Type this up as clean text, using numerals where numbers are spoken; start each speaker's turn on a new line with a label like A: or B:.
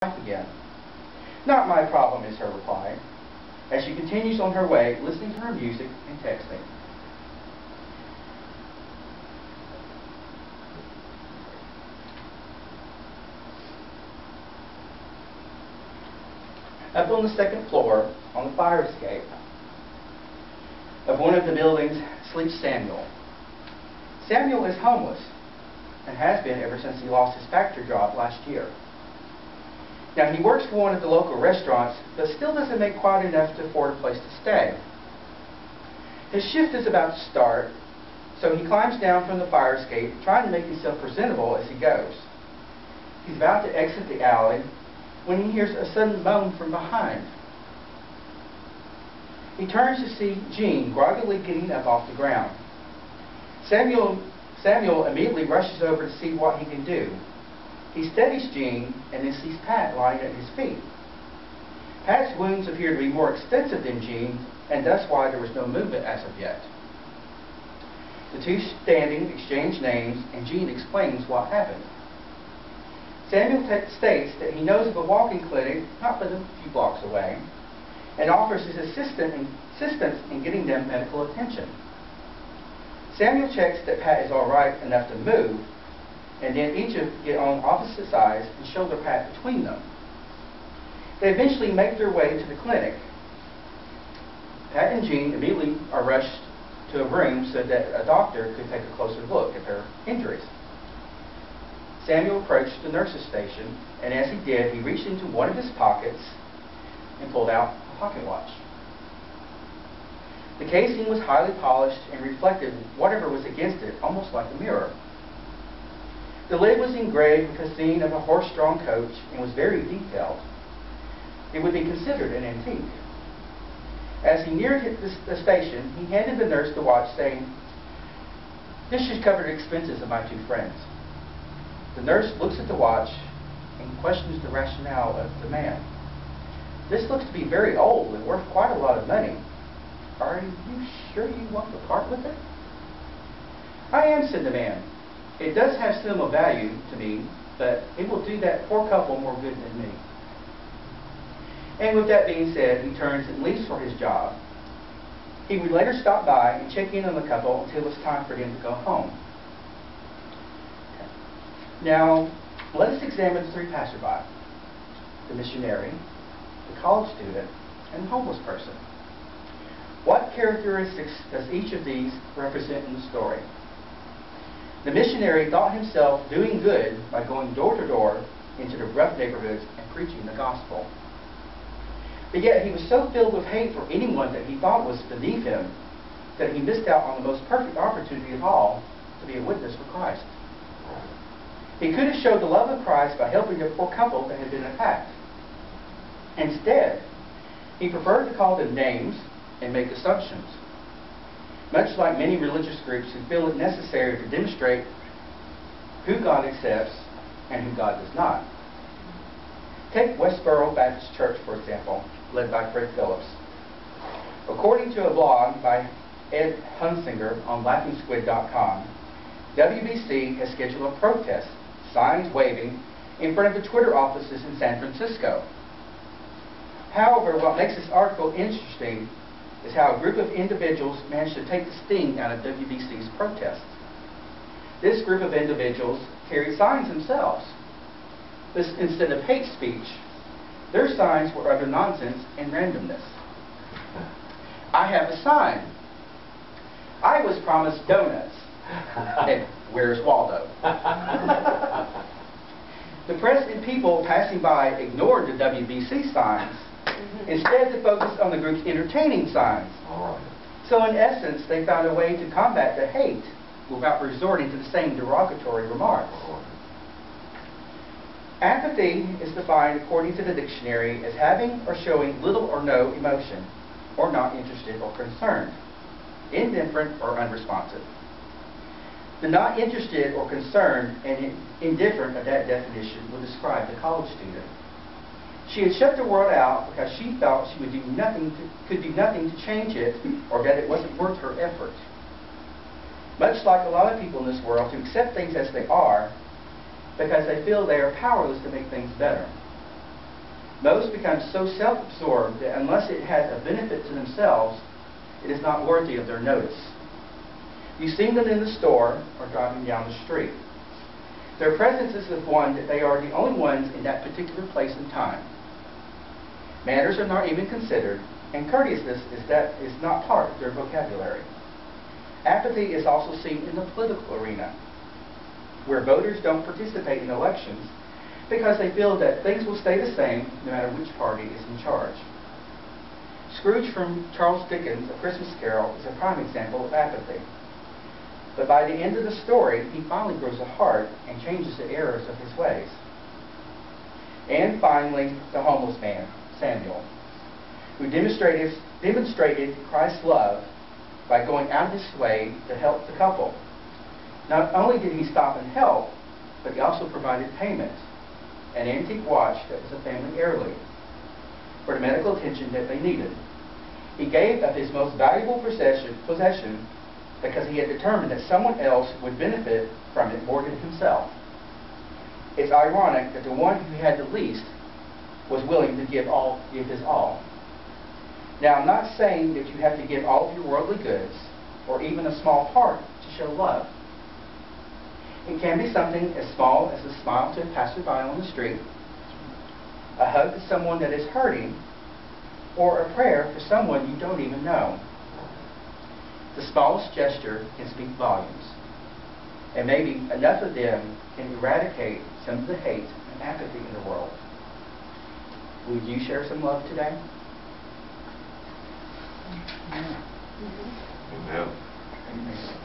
A: life again. Not my problem, is her reply, as she continues on her way, listening to her music and texting. Up on the second floor, on the fire escape of one of the buildings, sleeps Samuel. Samuel is homeless and has been ever since he lost his factory job last year. Now, he works for one of the local restaurants, but still doesn't make quite enough to afford a place to stay. His shift is about to start, so he climbs down from the fire escape, trying to make himself presentable as he goes. He's about to exit the alley when he hears a sudden moan from behind. He turns to see Jean groggily getting up off the ground. Samuel immediately rushes over to see what he can do. He steadies Jean and then sees Pat lying at his feet. Pat's wounds appear to be more extensive than Jean's, and that's why there was no movement as of yet. The two standing exchange names, and Jean explains what happened. Samuel states that he knows of a walking clinic not but a few blocks away, and offers his assistance in getting them medical attention. Samuel checks that Pat is all right enough to move, and then each of them get on opposite sides and shoulder Pat between them. They eventually make their way to the clinic. Pat and Jean immediately are rushed to a room so that a doctor could take a closer look at their injuries. Samuel approached the nurse's station, and as he did, he reached into one of his pockets and pulled out a pocket watch. The casing was highly polished and reflected whatever was against it, almost like a mirror. The lid was engraved with a scene of a horse-drawn coach and was very detailed. It would be considered an antique. As he neared the station, he handed the nurse the watch, saying, "This should cover the expenses of my two friends." The nurse looks at the watch and questions the rationale of the man. "This looks to be very old and worth quite a lot of money. Are you sure you want to part with it?" "I am," said the man. "It does have sentimental value to me, but it will do that poor couple more good than me." And with that being said, he turns and leaves for his job. He would later stop by and check in on the couple until it was time for them to go home. Now, let us examine the three passerby: the missionary, the college student, and the homeless person. What characteristics does each of these represent in the story? The missionary thought himself doing good by going door to door into the rough neighborhoods and preaching the gospel. But yet he was so filled with hate for anyone that he thought was beneath him that he missed out on the most perfect opportunity of all to be a witness for Christ. He could have showed the love of Christ by helping the poor couple that had been attacked. Instead, he preferred to call them names and make assumptions, much like many religious groups who feel it necessary to demonstrate who God accepts and who God does not. Take Westboro Baptist Church, for example, led by Fred Phillips. According to a blog by Ed Hunsinger on LaughingSquid.com, WBC has scheduled a protest, signs waving, in front of the Twitter offices in San Francisco. However, what makes this article interesting is how a group of individuals managed to take the sting out of WBC's protest. This group of individuals carried signs themselves. Instead of hate speech, their signs were utter nonsense and randomness. "I have a sign. I was promised donuts. And where's Waldo?" The press and people passing by ignored the WBC signs, instead they focused on the group's entertaining signs. So in essence, they found a way to combat the hate without resorting to the same derogatory remarks. Apathy is defined according to the dictionary as having or showing little or no emotion, or not interested or concerned, indifferent or unresponsive. The not interested or concerned and indifferent of that definition would describe the college student. She had shut the world out because she felt she could do nothing to change it, or that it wasn't worth her effort. Much like a lot of people in this world who accept things as they are because they feel they are powerless to make things better. Most become so self-absorbed that unless it has a benefit to themselves, it is not worthy of their notice. You see them in the store or driving down the street. Their presence is the one that they are the only ones in that particular place and time. Manners are not even considered, and courteousness is not part of their vocabulary. Apathy is also seen in the political arena, where voters don't participate in elections because they feel that things will stay the same no matter which party is in charge. Scrooge from Charles Dickens' A Christmas Carol is a prime example of apathy. But by the end of the story, he finally grows a heart and changes the errors of his ways. And finally, the homeless man, Samuel, who demonstrated Christ's love by going out of his way to help the couple. Not only did he stop and help, but he also provided payment, an antique watch that was a family heirloom, for the medical attention that they needed. He gave of his most valuable possession because he had determined that someone else would benefit from it more than himself. It's ironic that the one who had the least was willing to give his all. Now, I'm not saying that you have to give all of your worldly goods, or even a small part, to show love. It can be something as small as a smile to a passerby on the street, a hug to someone that is hurting, or a prayer for someone you don't even know. The smallest gesture can speak volumes, and maybe enough of them can eradicate some of the hate and apathy in the world. Would you share some love today?
B: Amen.
A: Amen.